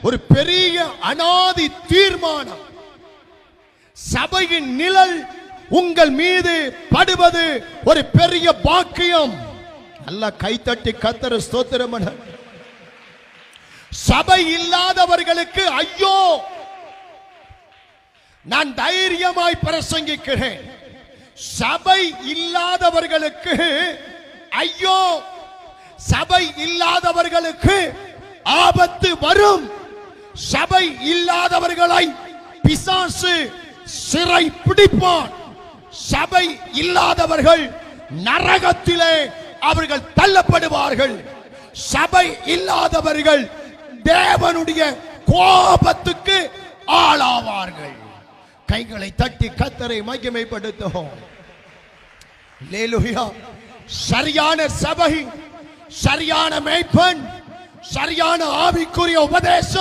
ஒரு பெரிய அனாதி தீர்மானம். சபையின் நிழல் உங்கள் மீது படுவது ஒரு பெரிய பாக்கியம். நல்லா கைத்தட்டி கர்த்தரை ஸ்தோத்திரம் பண்ண. சபை இல்லாதவர்களுக்கு ஐயோ. நான் தைரியமாய் பிரசங்கிக்கிறேன். சபை இல்லாதவர்களுக்கு ஐயோ. சபை இல்லாதவர்களுக்கு ஆபத்து வரும். சபை இல்லாதவர்களை பிசாசு சிறை பிடிப்பான். சபை இல்லாதவர்கள் நரகத்திலே அவர்கள் தள்ளப்படுவார்கள். சபை இல்லாதவர்கள் தேவனுடைய கோபத்துக்கு ஆளாவார்கள். கைகளை தட்டி கர்த்தரை மகிமைப்படுத்துவோம். அல்லேலூயா. சரியான சபை, சரியான மேய்ப்பன், சரியான ஆவிக்குரிய உபதேசம்